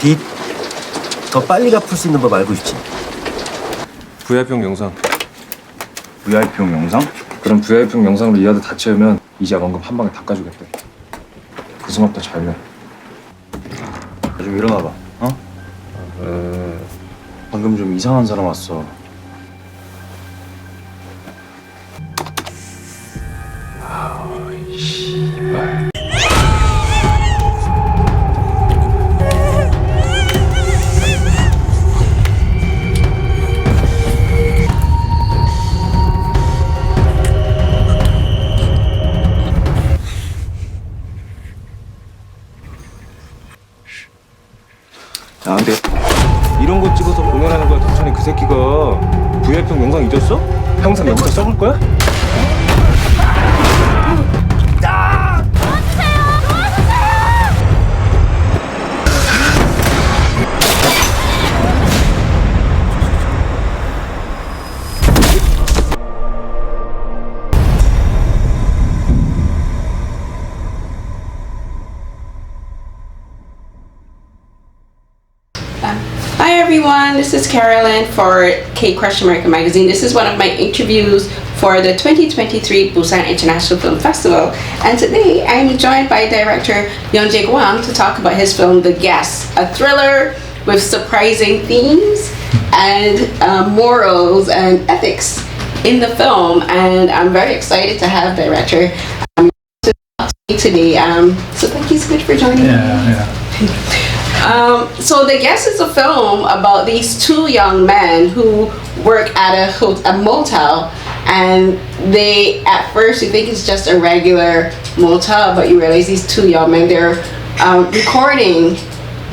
뒷, 더 빨리 갚을 수 있는 법 알고 있지? VIP용 영상. VIP용 영상? 그럼 VIP용 영상으로 이하드 다 채우면 이자 원금 한 방에 다 까주겠대. 그 수납도 잘 내. 좀 일어나봐. 어? 방금 좀 이상한 사람 왔어. 야, 근데 이런 거 찍어서 공연하는 거야. 덕천이 그 새끼가 VIP용 영상 잊었어? 평생 여기다 써볼 거야? Hi everyone, this is Carolyn for KCrush American Magazine. This is one of my interviews for the 2023 Busan International Film Festival. And today I'm joined by director Yeon Je-gwang to talk about his film The Guest, a thriller with surprising themes and morals and ethics in the film. And I'm very excited to have director to talk to me today. So thank you so much for joining me. So The Guest is a film about these two young men who work at a motel, and they at first you think it's just a regular motel, but you realize these two young men, they're recording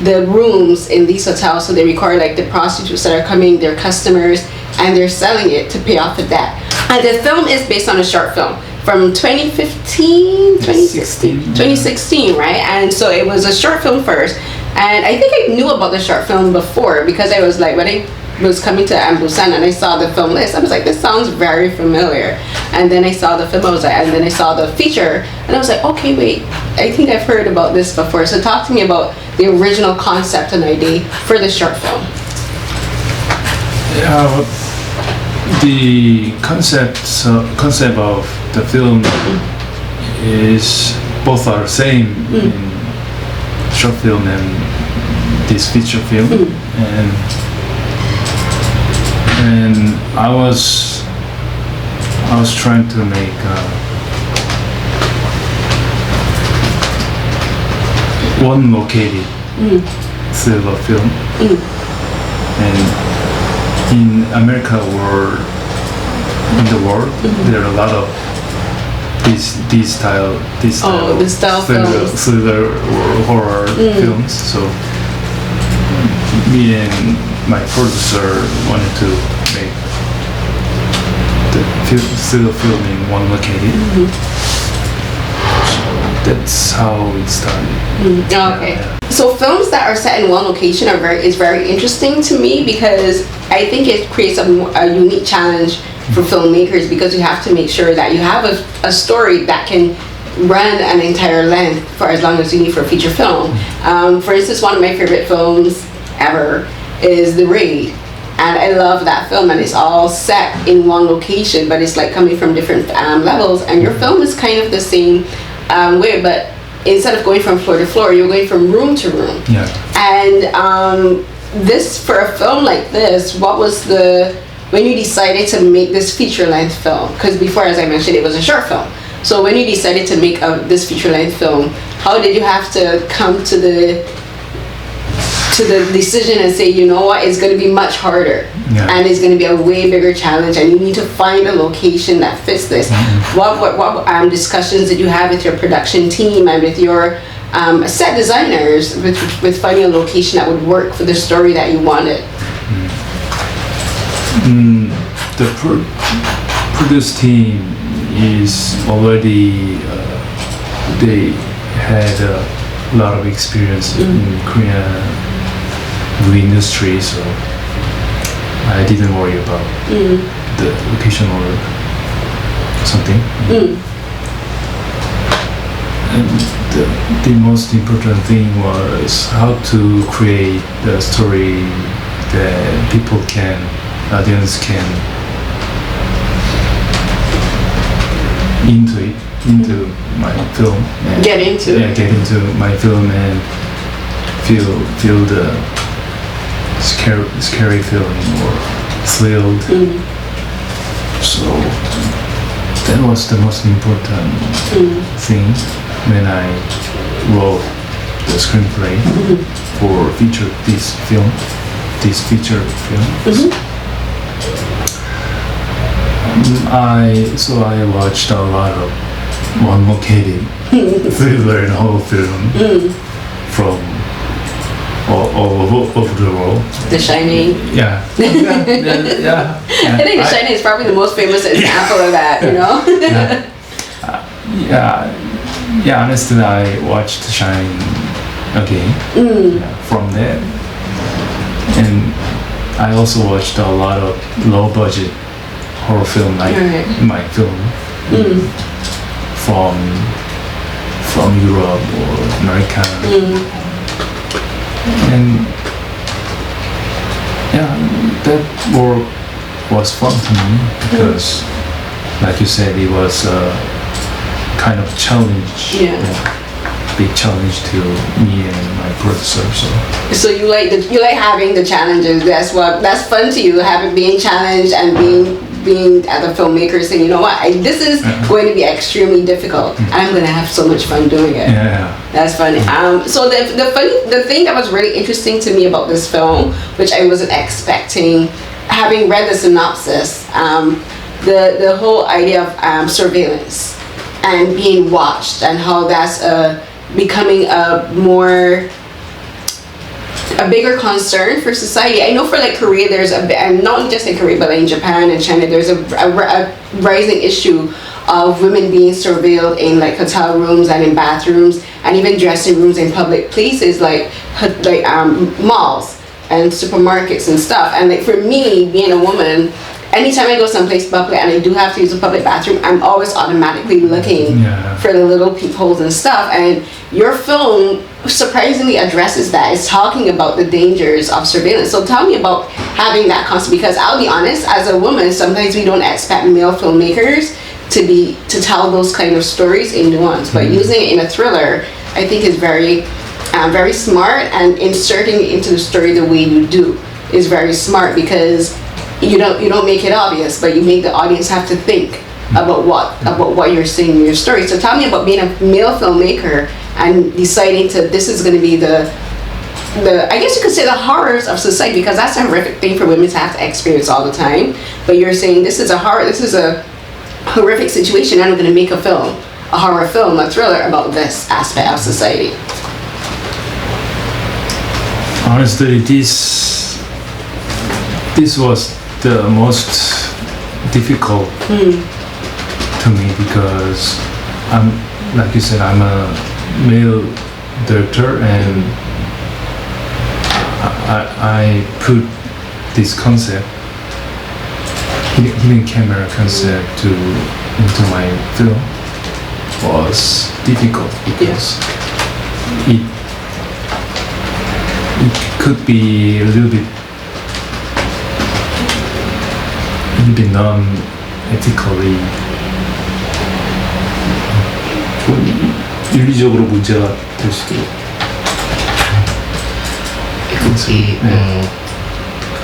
the rooms in these hotels. So they record like the prostitutes that are coming, their customers, and they're selling it to pay off the debt. And the film is based on a short film from 2016, right? And so it was a short film first. And I think I knew about the short film before because I was like, when I was coming to Busan and I saw the film list, I was like, this sounds very familiar. And then I saw the film, and then I saw the feature, and I was like, okay, wait, I think I've heard about this before. So talk to me about the original concept and idea for the short film. The concept of the film is both are same in short film and this feature film, and I was trying to make one located thriller film, and in America or in the world there are a lot of this style thriller or horror films. So me and my producer wanted to make the thriller film in one location. So that's how it started. Okay. So films that are set in one location is very interesting to me because I think it creates a unique challenge for filmmakers, because you have to make sure that you have a story that can run an entire length for as long as you need for a feature film. For instance, one of my favorite films ever is The Raid, and I love that film, and it's all set in one location, but it's like coming from different levels, and your film is kind of the same way, but instead of going from floor to floor, you're going from room to room. And this, for a film like this, what was when you decided to make this feature-length film? Because before, as I mentioned, it was a short film. So when you decided to make this feature-length film, how did you have to come to the decision and say, you know what, it's going to be much harder, and it's going to be a way bigger challenge, and you need to find a location that fits this? What discussions did you have with your production team and with your set designers with finding a location that would work for the story that you wanted? The produce team is already they had a lot of experience in Korean movie industry, so I didn't worry about the location or something. And the most important thing was how to create the story that audience can into my film. And Get into it. get into my film and feel the scary feeling or thrilled. So that was the most important thing when I wrote the screenplay for this feature film. I watched a lot of one-located thriller and horror film from all over the world. The Shining. Yeah. I think The Shining is probably the most famous example of that, you know? Yeah, honestly, I watched Shine again from there. And I also watched a lot of low-budget horror film, like my film, from Europe or America. And that work was fun to me because, like you said, it was a kind of challenge, big challenge to me and my producer. So you like having the challenges. That's fun to you, having being challenged and being as a filmmaker saying, you know what, this is going to be extremely difficult, and I'm going to have so much fun doing it. That's funny. So the thing that was really interesting to me about this film, which I wasn't expecting, having read the synopsis, the whole idea of surveillance and being watched, and how that's becoming a bigger concern for society. I know for like Korea, there's and not just in Korea, but like in Japan and China, there's a rising issue of women being surveilled in like hotel rooms and in bathrooms and even dressing rooms in public places like malls and supermarkets and stuff. And like for me, being a woman, anytime I go someplace public and I do have to use a public bathroom, I'm always automatically looking for the little peepholes and stuff. And your film surprisingly addresses that. It's talking about the dangers of surveillance. So tell me about having that concept, because I'll be honest, as a woman, sometimes we don't expect male filmmakers to tell those kind of stories in nuance. But using it in a thriller, I think is very smart, and inserting it into the story the way you do is very smart, because you don't make it obvious, but you make the audience have to think about what you're saying in your story. So tell me about being a male filmmaker and deciding this is going to be the I guess you could say the horrors of society, because that's a horrific thing for women to have to experience all the time. But you're saying this is a horrific situation, and I'm going to make a horror film, a thriller about this aspect of society. Honestly, this was the most difficult to me, because like you said, I'm a male director, and I put this concept, hidden camera concept into my film was difficult, because it could be a little bit non-ethically, 윤리적으로 문제가 될 수도. It could be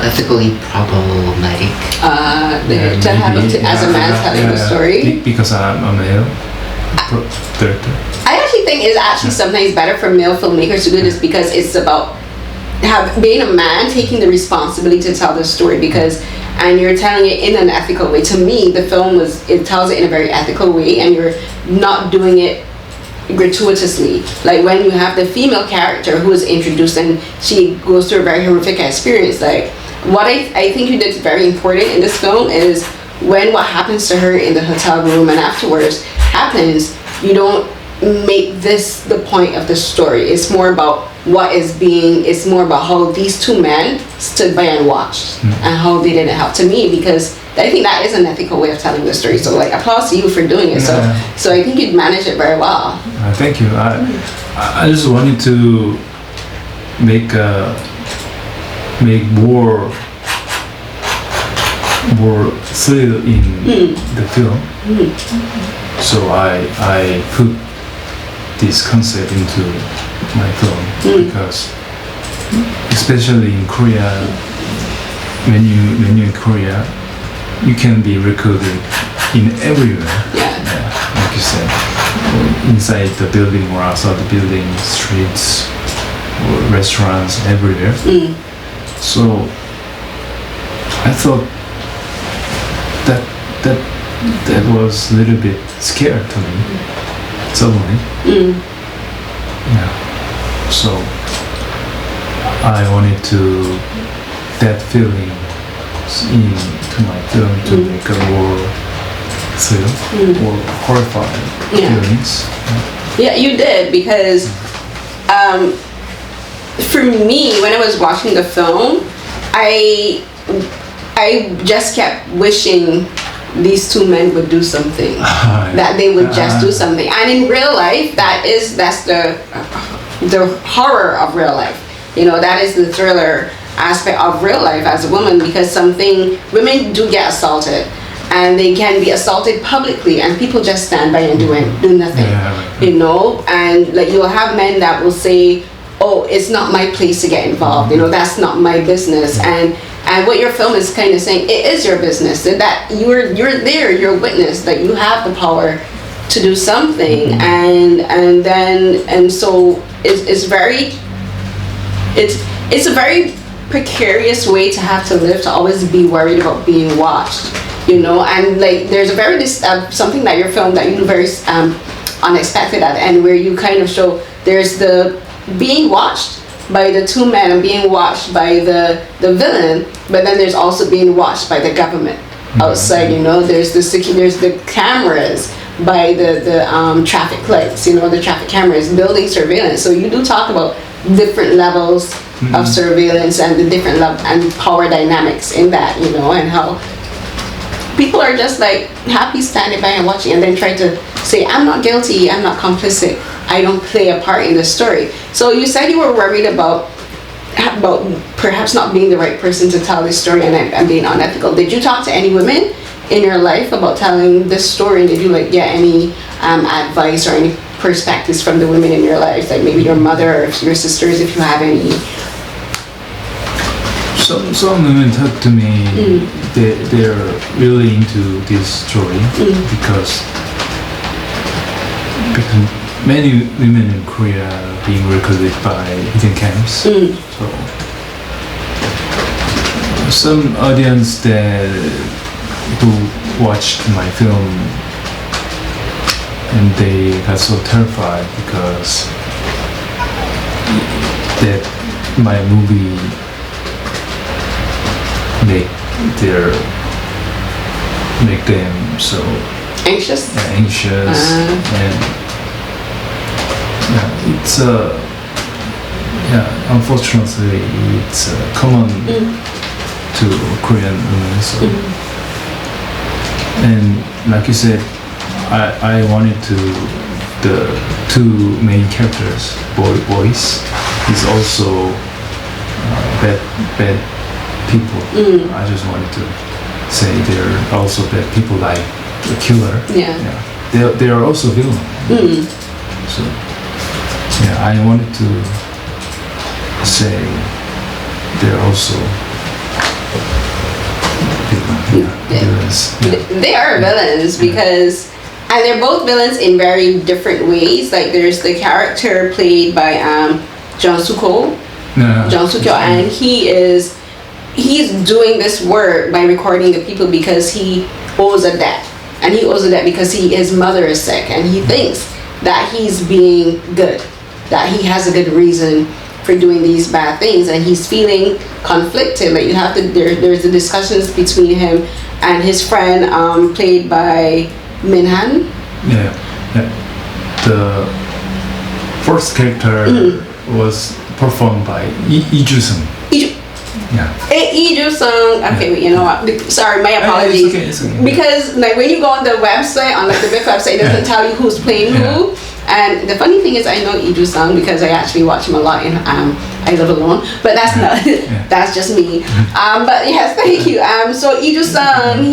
ethically problematic. To have as a man telling the story. Because I'm a male director. I actually think it's actually sometimes better for male filmmakers to do this, because it's about being a man taking the responsibility to tell the story, and you're telling it in an ethical way. To me, the film tells it in a very ethical way, and you're not doing it gratuitously. Like when you have the female character who is introduced and she goes through a very horrific experience, like what I think you did very important in this film is when what happens to her in the hotel room and afterwards happens, you don't make this the point of the story. It's more about it's more about how these two men stood by and watched and how they didn't help. To me, because I think that is an ethical way of telling the story. So like applause to you for doing it. So I think you'd manage it very well. Thank you. I just wanted to make more thrill in the film. So I put this concept into my film because especially in Korea, when you're in Korea, you can be recorded in everywhere. Like you said, inside the building or outside the building, streets, or restaurants, everywhere. So I thought that was a little bit scary to me suddenly. So I wanted to that feeling into my film to make a more thrill or horrifying feelings. Yeah, you did, because for me, when I was watching the film, I just kept wishing these two men would do something, that they would just do something. And in real life, that's the horror of real life. That is the thriller aspect of real life as a woman, because women do get assaulted, and they can be assaulted publicly, and people just stand by and do nothing. And like you'll have men that will say, oh, it's not my place to get involved, that's not my business. And what your film is kind of saying, it is your business, that you're there, you're a witness, that you have the power to do something. And so it's a very precarious way to have to live, to always be worried about being watched, and like there's a very something that your film that you do very unexpected at the end, where you kind of show there's the being watched by the two men and being watched by the villain, but then there's also being watched by the government outside. There's the cameras by the traffic lights, the traffic cameras building surveillance. So you do talk about different levels of surveillance and the different and power dynamics in that, and how people are just like happy standing by and watching, and then try to say, I'm not guilty, I'm not complicit, I don't play a part in the story. So you said you were worried about perhaps not being the right person to tell this story and being unethical. Did you talk to any women in your life about telling this story? And did you get any advice or any perspectives from the women in your life, like maybe your mother or your sisters, if you have any? Some women talk to me. They're really into this story because many women in Korea are being recruited by hidden camps. So some audience who watched my film, and they got so terrified because that my movie make them so anxious. And it's unfortunately it's common to Korean women. So and like you said, I wanted the two main characters, boys, is also bad people. I just wanted to say they're also bad people, like the killer. They are also villain. So I wanted to say they're also villains. They are villains because, and they're both villains in very different ways. Like there's the character played by Jeong Sook-yo, and he's doing this work by recording the people because he owes a debt, and he owes a debt because his mother is sick, and he thinks that he's being good, that he has a good reason for doing these bad things, and he's feeling conflicted. Like there's the discussions between him and his friend, played by Min-han. The first character was performed by Ju-seung. Yeah. Lee Ju-seung. Okay, wait, you know what? Sorry, my apologies. It's okay. Because like when you go on the website, on like the BIFF website, it doesn't tell you who's playing who. And the funny thing is, I know Lee Ju-seung because I actually watch him a lot in I Live Alone. But that's not. That's just me. But yes, thank you. So Lee Ju-seung,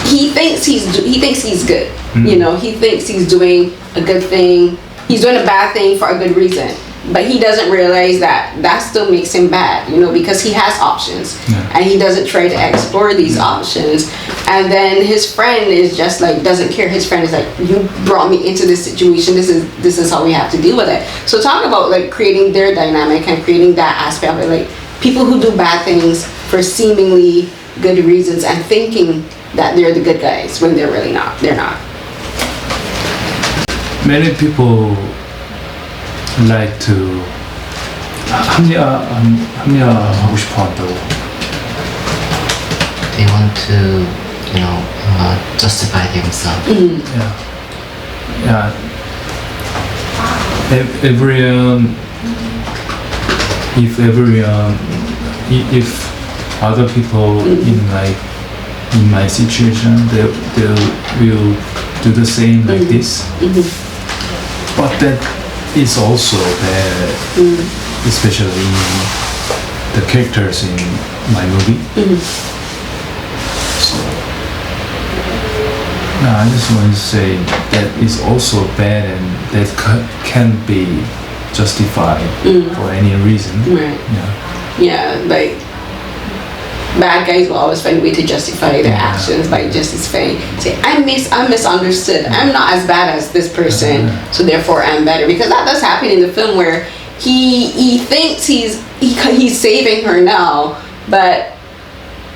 he thinks he's good. You know, he thinks he's doing a good thing. He's doing a bad thing for a good reason. But he doesn't realize that still makes him bad, you know, because he has options and he doesn't try to explore these options. And then his friend is just like, doesn't care. His friend is like, you brought me into this situation. This is how we have to deal with it. So talk about like creating their dynamic and creating that aspect of it. Like people who do bad things for seemingly good reasons and thinking that they're the good guys when they're really not. They're not. Many people like to 합리화하고 싶어 한다고. They want to, you know, justify themselves. Yeah. If other people in my situation, they will do the same like this. But that is also bad, especially the characters in my movie. So, no, I just want to say that is also bad and that can be justified for any reason. Right. Yeah, like bad guys will always find a way to justify their actions by justifying. Say, I'm misunderstood. I'm not as bad as this person, so therefore I'm better. Because that does happen in the film where he thinks he's saving her now, but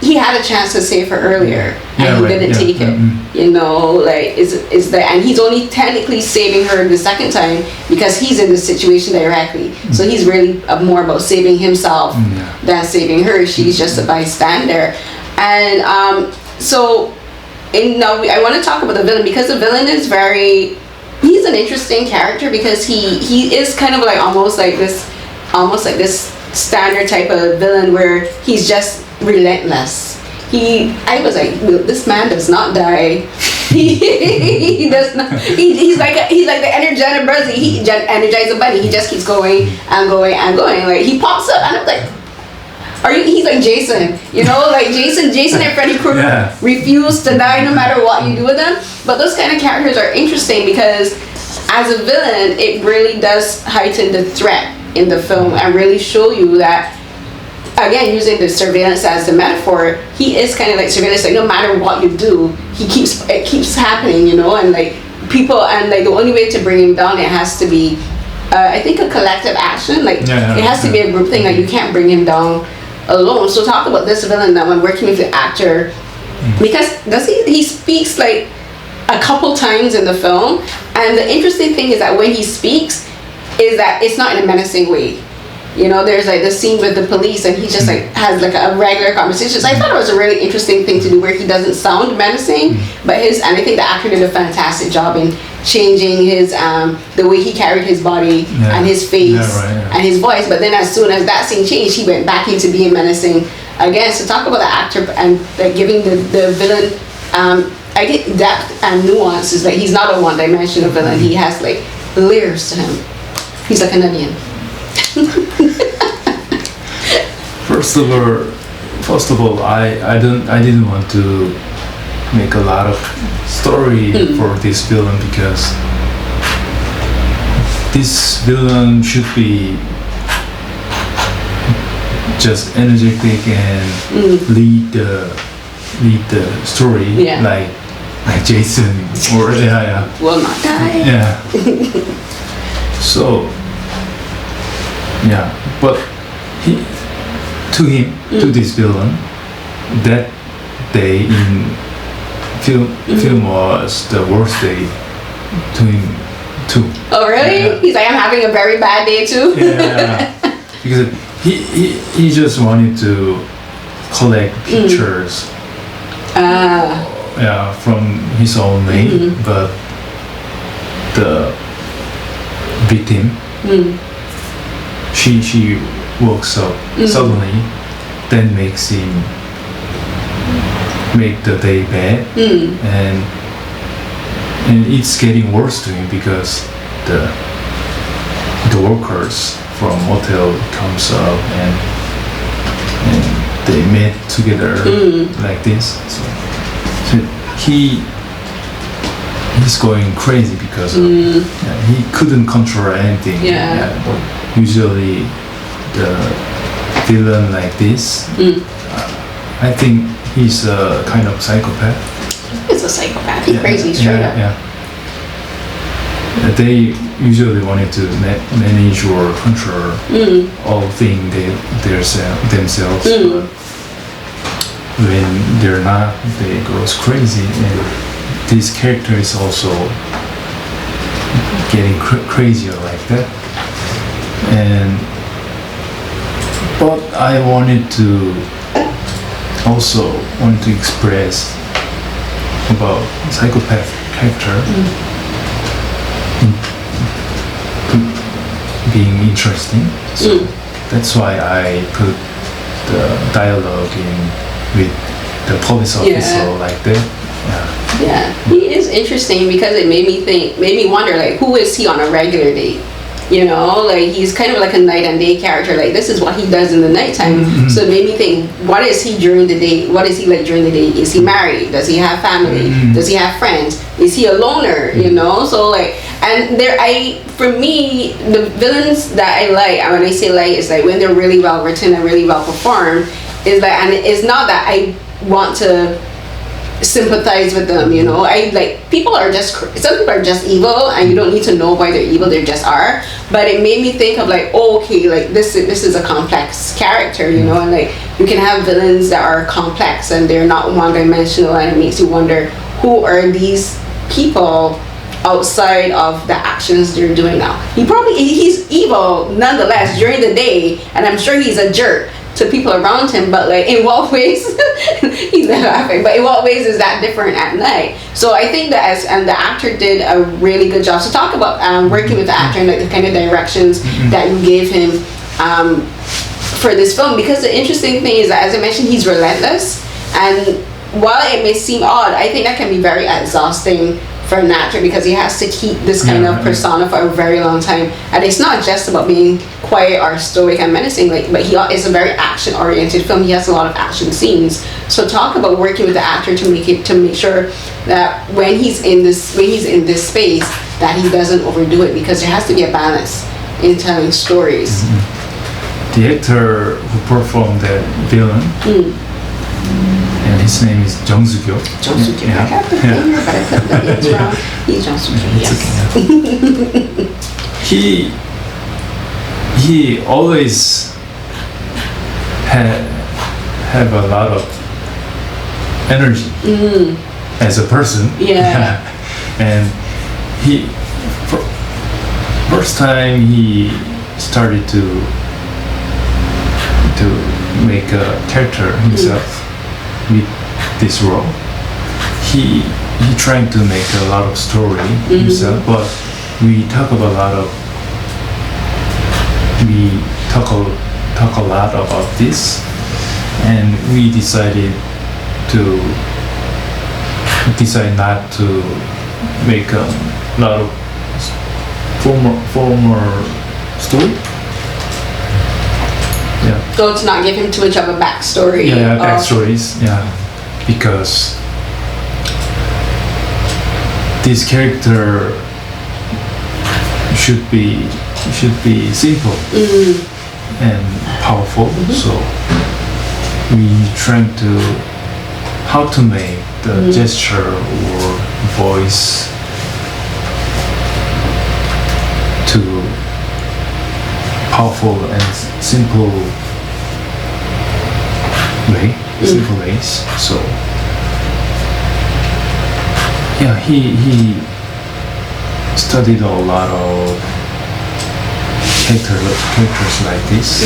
he had a chance to save her earlier and he didn't take it. You know, like is that, and he's only technically saving her the second time because he's in the situation directly. So he's really more about saving himself than saving her. She's just a bystander. And I want to talk about the villain because the villain is he's an interesting character because he is kind of like almost like this standard type of villain where he's just relentless. I was like, this man does not die. He does not. He's like the Energizer Bunny. Energizer Bunny. He just keeps going and going and going. Like he pops up and I'm like, he's like Jason, you know, like Jason and Freddy Krueger refuse to die no matter what you do with them. But those kind of characters are interesting because as a villain, it really does heighten the threat in the film and really show you that, again, using the surveillance as the metaphor, he is kind of like surveillance. Like no matter what you do, it keeps happening, you know, and like people, and like the only way to bring him down, it has to be, I think, a collective action. Like it has to be a group thing. Like you can't bring him down alone. So talk about this villain that when working with the actor, because he speaks like a couple times in the film, and the interesting thing is that when he speaks, is that it's not in a menacing way. You know, there's like the scene with the police and he just like has like a regular conversation. So I thought it was a really interesting thing to do where he doesn't sound menacing, but and I think the actor did a fantastic job in changing his the way he carried his body and his face and his voice. But then as soon as that scene changed, he went back into being menacing again. So talk about the actor and like giving the villain I get depth and nuances. Like he's not a one-dimensional villain. He has like layers to him. He's like an onion. First of all, I didn't want to make a lot of story for this villain because this villain should be just energetic and lead the story like Jason or Will not die. Yeah. So yeah, but to this villain, that day in film was the worst day to him too. Oh really? Yeah. He's like, I'm having a very bad day too. Yeah, because he just wanted to collect pictures. Yeah, from his own name, but the victim, she wakes up suddenly, then makes him make the day bad, and it's getting worse to him because the workers from motel comes up and they met together like this. So he's going crazy because of, he couldn't control anything. But usually the villain like this, I think he's a kind of psychopath. He's a psychopath. He's crazy straight up. They usually wanted to manage or control all things themselves, but when they're not, they goes crazy. And this character is also getting crazier like that. But I wanted to express about psychopath character being interesting. So that's why I put the dialogue in with the police officer like that. Yeah, he is interesting because it made me wonder, like, who is he on a regular day? You know, like, he's kind of like a night and day character. Like, this is what he does in the nighttime. So it made me think, what is he during the day? What is he like during the day? Is he married? Does he have family? Does he have friends? Is he a loner? You know, so like, and for me, the villains that I like, and when I say like, it's like when they're really well written and really well performed, is like, and it's not that I want to sympathize with them, you know. Some people are just evil, and you don't need to know why they're evil, they just are. But it made me think of like, okay, like this is a complex character, you know, and like you can have villains that are complex and they're not one-dimensional, and it makes you wonder, who are these people outside of the actions they're doing now? He's evil nonetheless during the day, and I'm sure he's a jerk to people around him, but like, in what ways he's not laughing, but in what ways is that different at night? So I think that the actor did a really good job. So talk about working with the actor and like the kind of directions that you gave him for this film, because the interesting thing is that, as I mentioned, he's relentless, and while it may seem odd, I think that can be very exhausting for an actor, because he has to keep this kind of persona for a very long time, and it's not just about being quiet or stoic and menacing, like, but it's a very action oriented film. He has a lot of action scenes. So talk about working with the actor to make sure that when he's in this space, that he doesn't overdo it, because there has to be a balance in telling stories. The actor who performed that villain, and his name is Jeong Sook-yo. Jeong Sook-yo. I have the finger, but I put the names wrong. He's Jeong Sook-yo, yes. He always have a lot of energy as a person. And first time he started to make a character himself with this role, he tried to make a lot of story himself, but we talk a lot about this, and we decide not to make a lot of former story. So to not give him too much of a backstory. Backstories. Because this character should be simple and powerful. So we trying how to make the gesture or voice to powerful and simple ways. So he studied a lot of characters like this,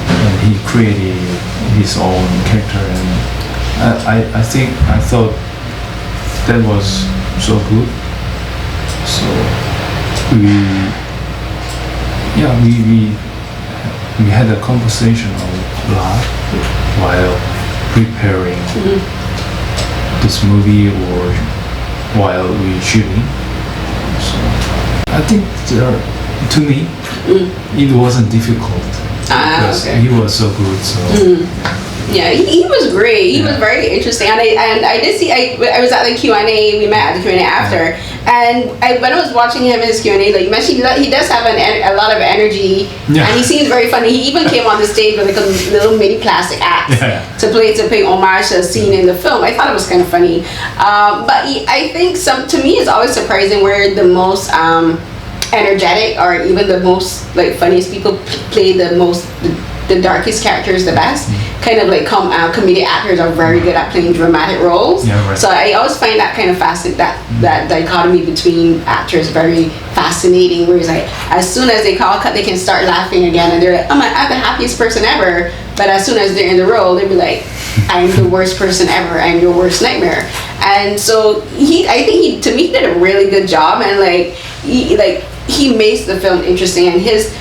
and he created his own character, and I thought that was so good. So we we had a conversation a lot while preparing this movie or while we shooting. So I think to me it wasn't difficult because okay. he was so good. So Yeah, he was great. He was very interesting, and I did see. I was at the Q&A. We met at the Q&A after, and when I was watching him his Q&A, like you mentioned, he does have a lot of energy, Yeah. and he seems very funny. He even came on the stage with like a little mini plastic axe to pay homage to a scene in the film. I thought it was kind of funny, but I think to me it's always surprising where the most energetic or even the most like funniest people play the darkest characters the best. Kind of like comedic actors are very good at playing dramatic roles. Yeah, right. So I always find that kind of that dichotomy between actors very fascinating. Where it's like as soon as they call cut, they can start laughing again, and they're like, "I'm the happiest person ever." But as soon as they're in the role, they'll be like, "I'm the worst person ever. I'm your worst nightmare." And so I think he did a really good job, and he makes the film interesting, and his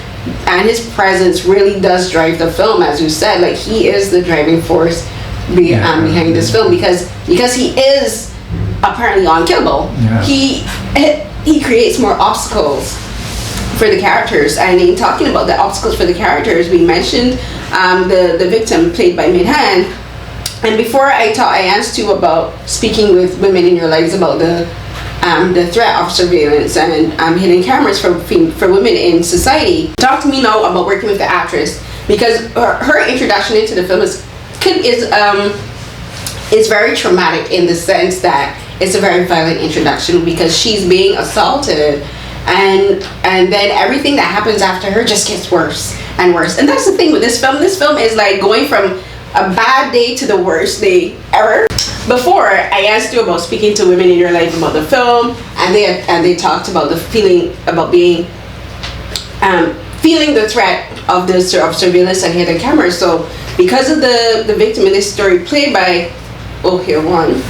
presence really does drive the film, as you said. Like he is the driving force behind this film because he is apparently unkillable. Yeah. He creates more obstacles for the characters, and in talking about the obstacles for the characters, we mentioned the victim played by Min-cheol. And before I asked you about speaking with women in your lives about the threat of surveillance and hidden cameras for women in society. Talk to me now about working with the actress, because her introduction into the film is very traumatic in the sense that it's a very violent introduction because she's being assaulted, and then everything that happens after her just gets worse and worse. And that's the thing with this film. This film is like going from a bad day to the worst day ever. Before I asked you about speaking to women in your life about the film, and they talked about the feeling about being feeling the threat of surveillance and hidden cameras. So because of the victim in this story played by Oh Hye-won,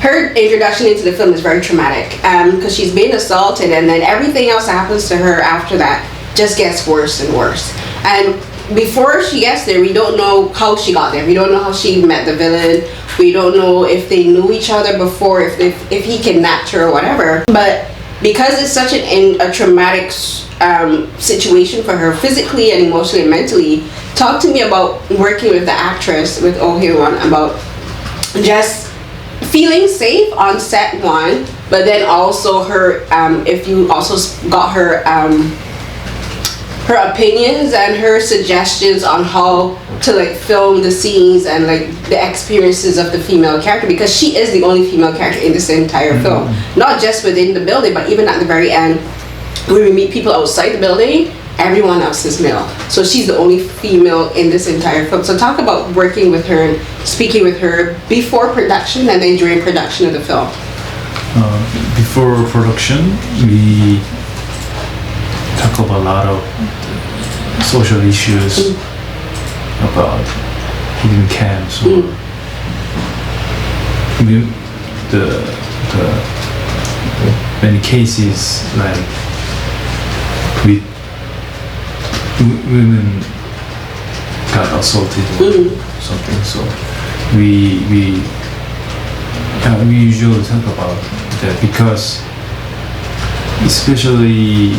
her introduction into the film is very traumatic because she's being assaulted, and then everything else that happens to her after that just gets worse and worse. And before she gets there, we don't know how she got there. We don't know how she met the villain. We don't know if they knew each other before, if he kidnapped her or whatever. But because it's such a traumatic situation for her physically and emotionally and mentally, talk to me about working with the actress, with Oh Hye-won, about just feeling safe on set one, but then also her, if you also got her opinions and her suggestions on how to like film the scenes and like the experiences of the female character, because she is the only female character in this entire film, not just within the building, but even at the very end when we meet people outside the building, everyone else is male, so she's the only female in this entire film. So talk about working with her and speaking with her before production and then during production of the film. Before production, we talk about a lot of social issues about hidden camps or the many cases like with women got assaulted or something. So we usually talk about that because especially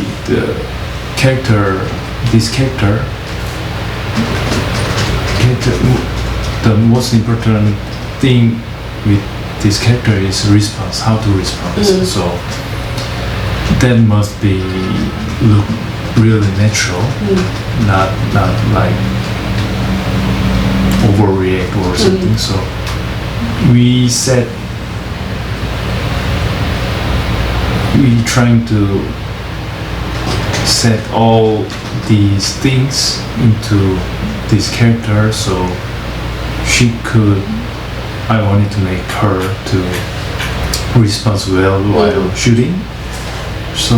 this character, the most important thing with this character is response, how to respond. So that must be look really natural, not like overreact or something. So we trying to set all these things into this character, so I wanted to make her to respond well while shooting. So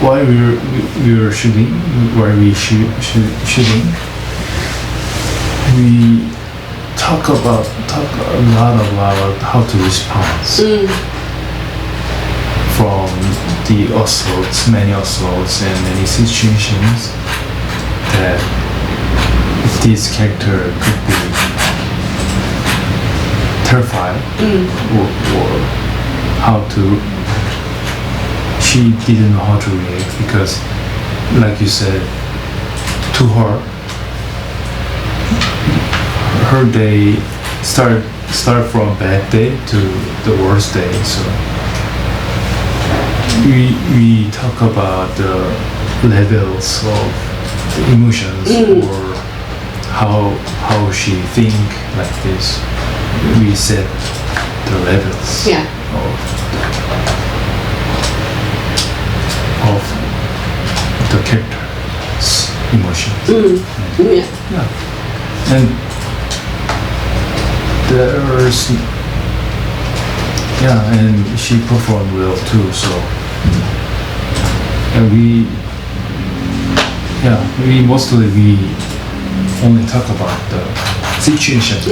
while we were shooting, we talk a lot about how to respond from the many assaults and many situations. that this character could be terrified or how to. She didn't know how to react because, like you said, to her day start from bad day to the worst day. So we talk about the levels of the emotions or how she think like this. We set the levels of the character's emotions. And there's and she performed well too. So and we only talk about the situation of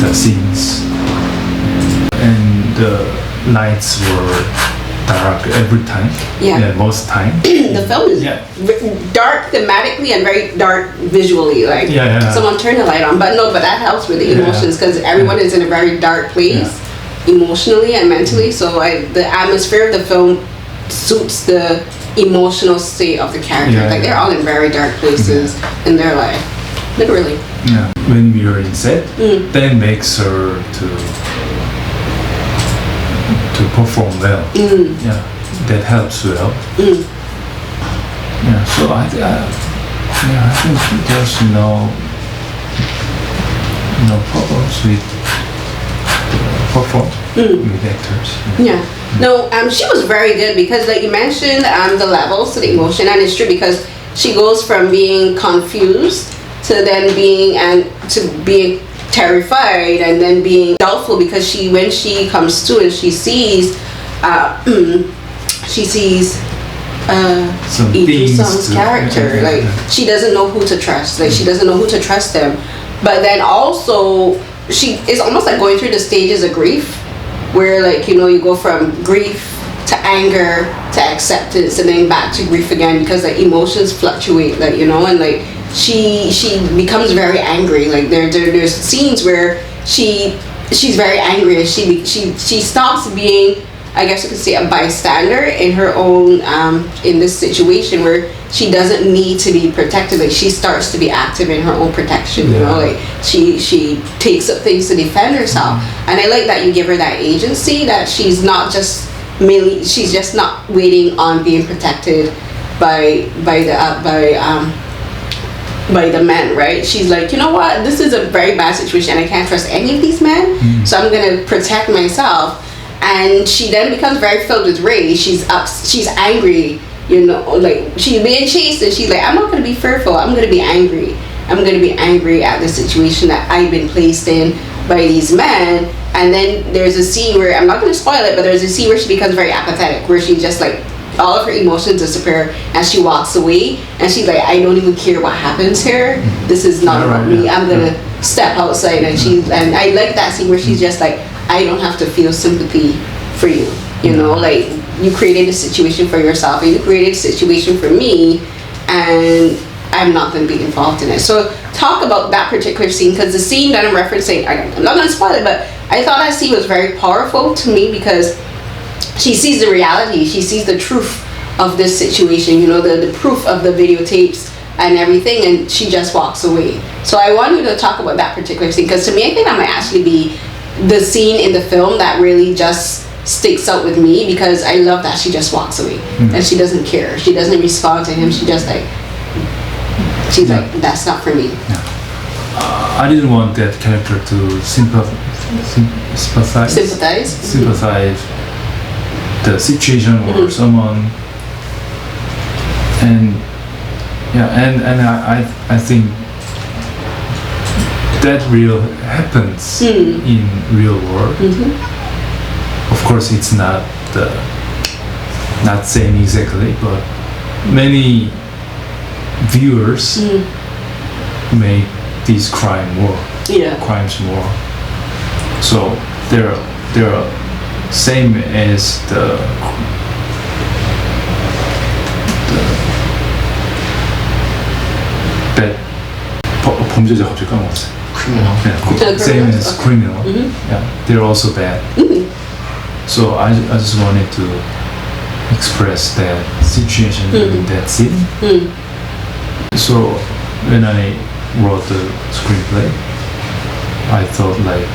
the scenes, and the nights were dark every time. Most time. The film is dark thematically and very dark visually. Like someone turned the light on, but that helps with the emotions because everyone is in a very dark place emotionally and mentally. So the atmosphere of the film suits the emotional state of the character. Like they're all in very dark places in their life, literally. When we are in set, that makes her to perform well. That helps well. So I think there's no problems with perform with actors. No, she was very good because, like you mentioned, the levels to the emotion, and it's true because she goes from being confused to then being terrified and then being doubtful because when she comes to and she sees Ju-seung's character, like she doesn't know who to trust, like she doesn't know who to trust them. But then also she is almost like going through the stages of grief where, like, you go from grief to anger to acceptance and then back to grief again because the emotions fluctuate, like, and like she becomes very angry. Like there's scenes where she's very angry and she stops being, I guess you could say, a bystander in her own in this situation where she doesn't need to be protected. Like she starts to be active in her own protection, like she takes up things to defend herself. And I like that you give her that agency, that she's just not waiting on being protected by the men, right? She's like, you know what, this is a very bad situation and I can't trust any of these men, so I'm gonna protect myself. And she then becomes very filled with rage. She's angry, like she's being chased and she's like, I'm not gonna be fearful, I'm gonna be angry. I'm gonna be angry at the situation that I've been placed in by these men. And then there's a scene where, I'm not gonna spoil it, but there's a scene where she becomes very apathetic, where she just like, all of her emotions disappear and she walks away and she's like, I don't even care what happens here, this is not about me, I'm gonna step outside. And I like that scene where she's just like, I don't have to feel sympathy for you, like you created a situation for yourself and you created a situation for me and I'm not going to be involved in it. So talk about that particular scene, because the scene that I'm referencing, I'm not going to spoil it, but I thought that scene was very powerful to me because she sees the reality, she sees the truth of this situation, the proof of the videotapes and everything, and she just walks away. So I want you to talk about that particular scene, because to me I think that might actually be the scene in the film that really just sticks out with me, because I love that she just walks away and she doesn't care, she doesn't respond to him, she's like, that's not for me. I didn't want that character to sympathize the situation or someone, and I think that real happens in real world. Of course, it's not same exactly, but many viewers make these crimes more. So they're same as the that 범죄자 갑자기 까먹었어요. criminal. Yeah, same as criminal. Yeah, they're also bad. So I just wanted to express that situation in that scene. So when I wrote the screenplay, I thought like,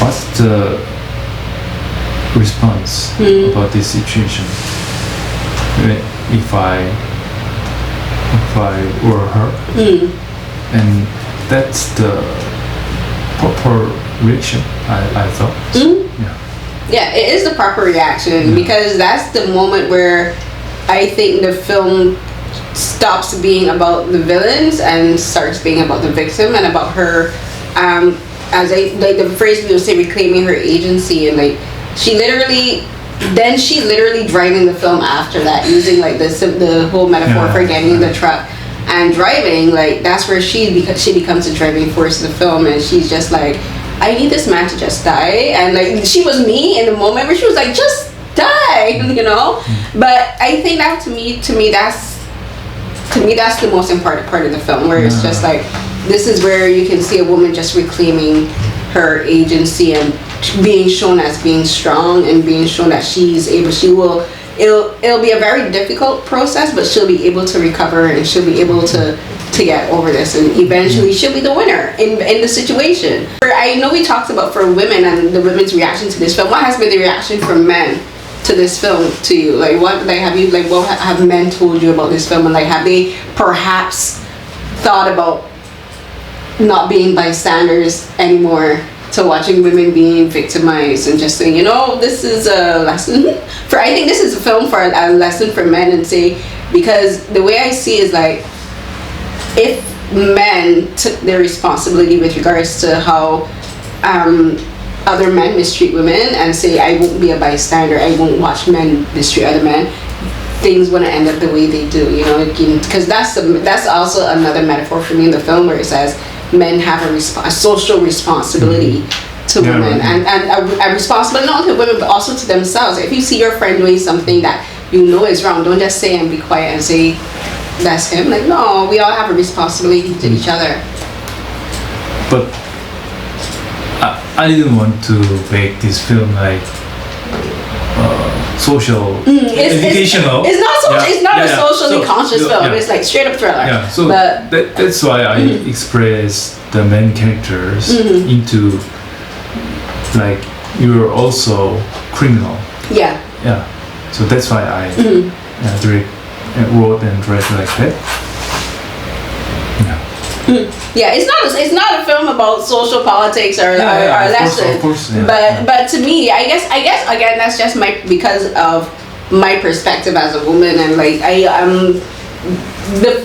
what's the response about this situation? If I were her, and that's the proper reaction. I thought. Yeah, it is the proper reaction because that's the moment where I think the film stops being about the villains and starts being about the victim and about her, as like the phrase we would say, reclaiming her agency. And like she literally driving the film after that, using like the whole metaphor for getting in the truck and driving. Like that's where she becomes the driving force of the film, and she's just like, I need this man to just die. And like she was me in the moment where she was like, just die, you know. But I think that to me that's the most important part of the film, where it's just like, this is where you can see a woman just reclaiming her agency and being shown as being strong and being shown that it'll be a very difficult process, but she'll be able to recover and she'll be able to get over this, and eventually she'll be the winner in the situation. I know we talked about for women and the women's reaction to this film. What has been the reaction from men to this film to you? Like what have men told you about this film, and like have they perhaps thought about not being bystanders anymore to watching women being victimized and just saying, you know, this is a lesson I think this is a film for a lesson for men, and say, because the way I see is like, if men took their responsibility with regards to how other men mistreat women and say, I won't be a bystander, I won't watch men mistreat other men, things wouldn't end up the way they do, you know, because that's also another metaphor for me in the film, where it says men have a social responsibility to women, and a responsibility not to women but also to themselves. If you see your friend doing something that you know is wrong, don't just say and be quiet and say that's him. Like, no, we all have a responsibility to each other. But I didn't want to make this film like social, educational. It's not a socially conscious film. It's like straight up thriller. Yeah, so but that's why I express the main characters into like, you're also criminal. Yeah. So that's why I wrote and read like that. Yeah, it's not a film about social politics or lesson. Of course, but to me, I guess again, that's just because of my perspective as a woman, and like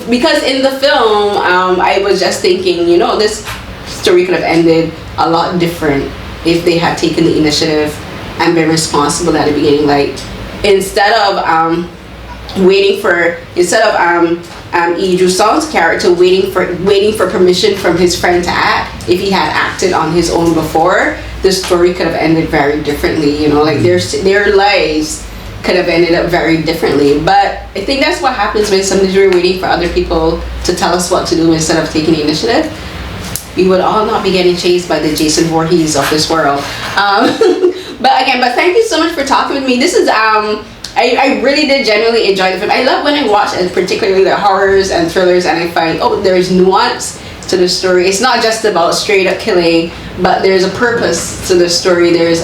because in the film I was just thinking, you know, this story could have ended a lot different if they had taken the initiative and been responsible at the beginning. Like instead of Ju-seung's character waiting for permission from his friend to act, if he had acted on his own before, the story could have ended very differently, you know, like their lives could have ended up very differently. But I think that's what happens when sometimes we're waiting for other people to tell us what to do instead of taking the initiative. We would all not be getting chased by the Jason Voorhees of this world. But thank you so much for talking with me. This is I really did genuinely enjoy the film. I love when I watch particularly the horrors and thrillers, and I find, there's nuance to the story. It's not just about straight up killing, but there's a purpose to the story. There's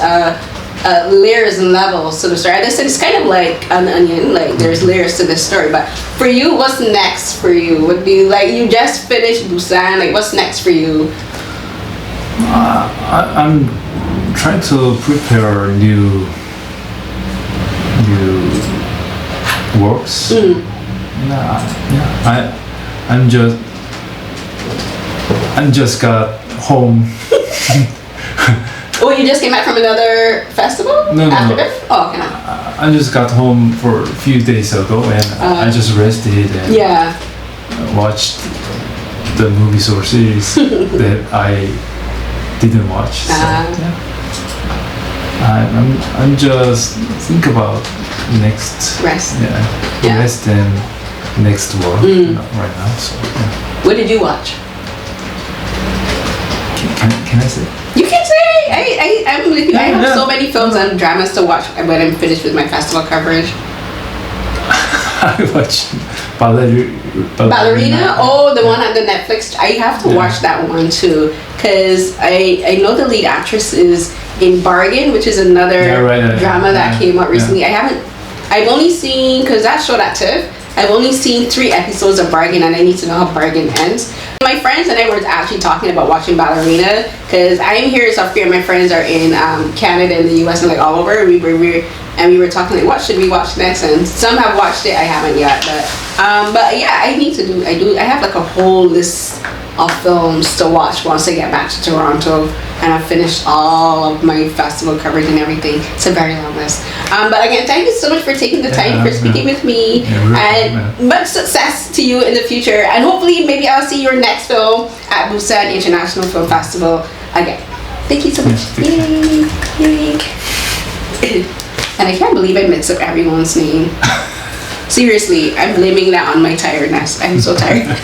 layers and levels to the story. It's kind of like an onion, like there's layers to this story. But for you, what's next for you? What do you like? You just finished Busan. Like, what's next for you? I'm trying to prepare new works. I'm just got home. Oh, you just came back from another festival? No. BIFF? Oh, okay. I just got home for a few days ago, and I just rested and watched the movies or series that I didn't watch. I'm just think about next rest. Rest and next world right now. So yeah. What did you watch? Can I say? You can say. I'm with you. I have so many films and dramas to watch when I'm finished with my festival coverage. I watched Ballerina. Oh, the one on the Netflix. I have to watch that one too, because I know the lead actress is in Bargain, which is another drama that came out recently. I've only seen, because that showed at TIFF, I've only seen 3 episodes of Bargain, and I need to know how Bargain ends. My friends and I were actually talking about watching Ballerina, because I'm here in South Korea, my friends are in Canada and the US and like all over, and we were talking like, what should we watch next? And some have watched it, I haven't yet, but yeah, I have like a whole list of films to watch once I get back to Toronto and I've finished all of my festival coverage and everything. It's a very long list. But again, thank you so much for taking the time for speaking with me, and much success to you in the future, and hopefully maybe I'll see your next film at Busan International Film Festival again. Thank you so much. Yay. Yay. And I can't believe I mixed up everyone's name. Seriously, I'm blaming that on my tiredness. I'm so tired.